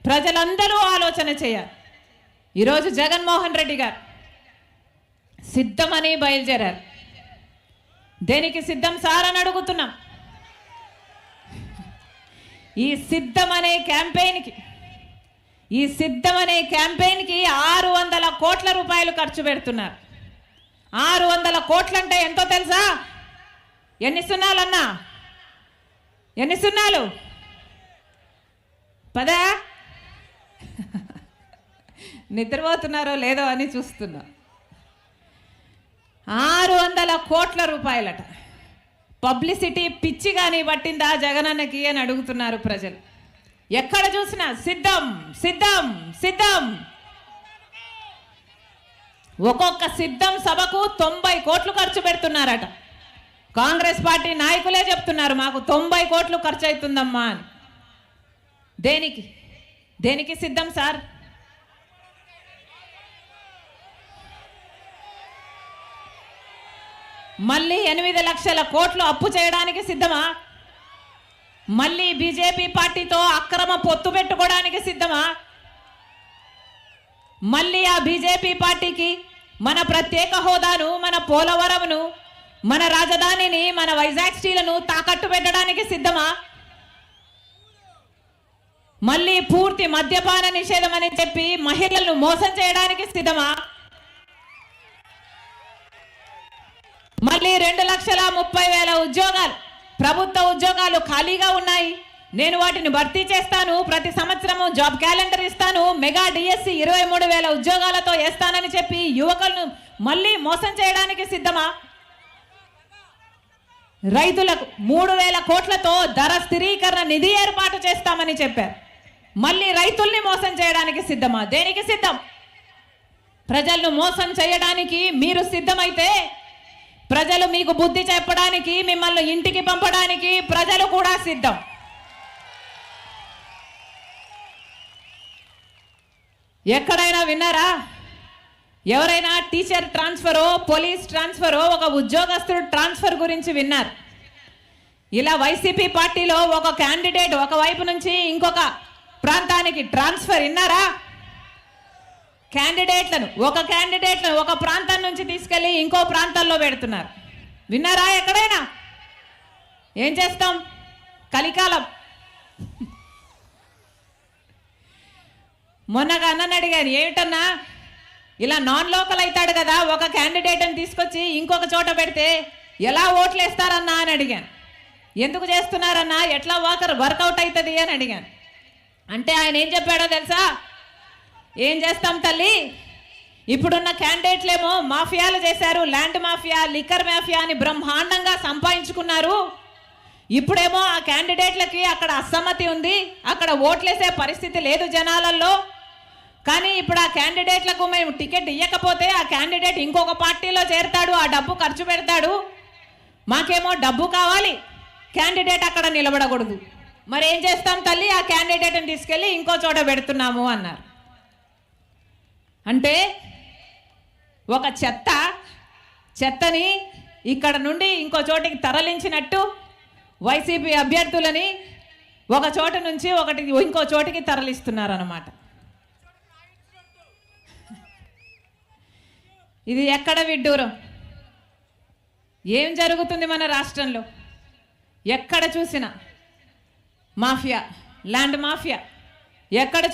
ప్రజలందరూ ఆలోచన చేయాలి. ఈరోజు జగన్మోహన్ రెడ్డి గారు సిద్ధమని బయలుదేరారు. దేనికి సిద్ధం సార్ అని అడుగుతున్నాం. ఈ సిద్ధం అనే క్యాంపెయిన్కి 600 కోట్ల రూపాయలు ఖర్చు పెడుతున్నారు. 600 కోట్లంటే ఎంతో తెలుసా? ఎన్ని సున్నాలన్నా? ఎన్ని సున్నాలు? పదా? నిద్రపోతున్నారో లేదో అని చూస్తున్నా. 600 కోట్ల రూపాయలట. పబ్లిసిటీ పిచ్చి కానీ పట్టిందా జగనన్నకి అని అడుగుతున్నారు ప్రజలు. ఎక్కడ చూసినా సిద్ధం సిద్ధం సిద్ధం. ఒక్కొక్క సిద్ధం సభకు 90 కోట్లు ఖర్చు పెడుతున్నారట. కాంగ్రెస్ పార్టీ నాయకులే చెప్తున్నారు మాకు 90 కోట్లు ఖర్చు అవుతుందమ్మా అని. దేనికి దేనికి సిద్ధం సార్? మళ్ళీ 8 లక్షల కోట్లు అప్పు చేయడానికి సిద్ధమా? మళ్ళీ బీజేపీ పార్టీతో అక్రమ పొత్తు పెట్టుకోవడానికి సిద్ధమా? మళ్ళీ ఆ బీజేపీ పార్టీకి మన ప్రత్యేక హోదాను, మన పోలవరంను, మన రాజధానిని, మన వైజాగ్ స్టీలను తాకట్టు పెట్టడానికి సిద్ధమా? మళ్ళీ పూర్తి మద్యపాన నిషేధం అని చెప్పి మహిళలను మోసం చేయడానికి సిద్ధమా? మళ్ళీ 2,30,000 ఉద్యోగాలు, ప్రభుత్వ ఉద్యోగాలు ఖాళీగా ఉన్నాయి, నేను వాటిని భర్తీ చేస్తాను, ప్రతి సంవత్సరము జాబ్ క్యాలెండర్ ఇస్తాను, మెగా డిఎస్సి 23,000 ఉద్యోగాలతో వేస్తానని చెప్పి యువకులను మళ్ళీ మోసం చేయడానికి సిద్ధమా? రైతులకు 3,000 కోట్లతో ధర స్థిరీకరణ నిధి ఏర్పాటు చేస్తామని చెప్పారు. మళ్ళీ రైతుల్ని మోసం చేయడానికి సిద్ధమా? దేనికి సిద్ధం? ప్రజలను మోసం చేయడానికి మీరు సిద్ధమైతే ప్రజలు మీకు బుద్ధి చెప్పడానికి, మిమ్మల్ని ఇంటికి పంపడానికి ప్రజలు కూడా సిద్ధం. ఎక్కడైనా విన్నారా? ఎవరైనా టీచర్ ట్రాన్స్ఫరో, పోలీస్ ట్రాన్స్ఫరో, ఒక ఉద్యోగస్తుడు ట్రాన్స్ఫర్ గురించి విన్నారు? ఇలా వైసీపీ పార్టీలో ఒక క్యాండిడేట్ ఒక వైపు నుంచి ఇంకొక ప్రాంతానికి ట్రాన్స్ఫర్ విన్నారా? క్యాండిడేట్లను ఒక ప్రాంతం నుంచి తీసుకెళ్లి ఇంకో ప్రాంతాల్లో పెడుతున్నారు. విన్నారా ఎక్కడైనా? ఏం చేస్తాం? కలికాలం. మొన్నగా అన్నని అడిగాను, ఏమిటన్నా ఇలా నాన్ లోకల్ అవుతాడు కదా, ఒక క్యాండిడేట్ని తీసుకొచ్చి ఇంకొక చోట పెడితే ఎలా ఓట్లు వేస్తారన్నా అని అడిగాను. ఎందుకు చేస్తున్నారన్నా, ఎట్లా వర్కౌట్ అవుతుంది అని అడిగాను. అంటే ఆయన ఏం చెప్పాడో తెలుసా? ఏం చేస్తాం తల్లి, ఇప్పుడున్న క్యాండిడేట్లేమో మాఫియాలు చేశారు, ల్యాండ్ మాఫియా, లిక్కర్ మాఫియా అని బ్రహ్మాండంగా సంపాదించుకున్నారు. ఇప్పుడేమో ఆ క్యాండిడేట్లకి అక్కడ అసమ్మతి ఉంది, అక్కడ ఓట్లేసే పరిస్థితి లేదు జనాలలో. కానీ ఇప్పుడు ఆ క్యాండిడేట్లకు మేము టికెట్ ఇవ్వకపోతే ఆ క్యాండిడేట్ ఇంకొక పార్టీలో చేరతాడు, ఆ డబ్బు ఖర్చు పెడతాడు. మాకేమో డబ్బు కావాలి, క్యాండిడేట్ అక్కడ నిలబడకూడదు. మరి ఏం చేస్తాం తల్లి, ఆ క్యాండిడేట్ని తీసుకెళ్ళి ఇంకో చోట పెడుతున్నాము అన్నారు. అంటే ఒక చెత్తని ఇక్కడ నుండి ఇంకో చోటికి తరలించినట్టు వైసీపీ అభ్యర్థులని ఒక చోట నుంచి ఇంకో చోటికి తరలిస్తున్నారు అన్నమాట. ఇది ఎక్కడ విడ్డూరం? ఏం జరుగుతుంది మన రాష్ట్రంలో? ఎక్కడ చూసినా మాఫియా, ల్యాండ్ మాఫియా. ఎక్కడ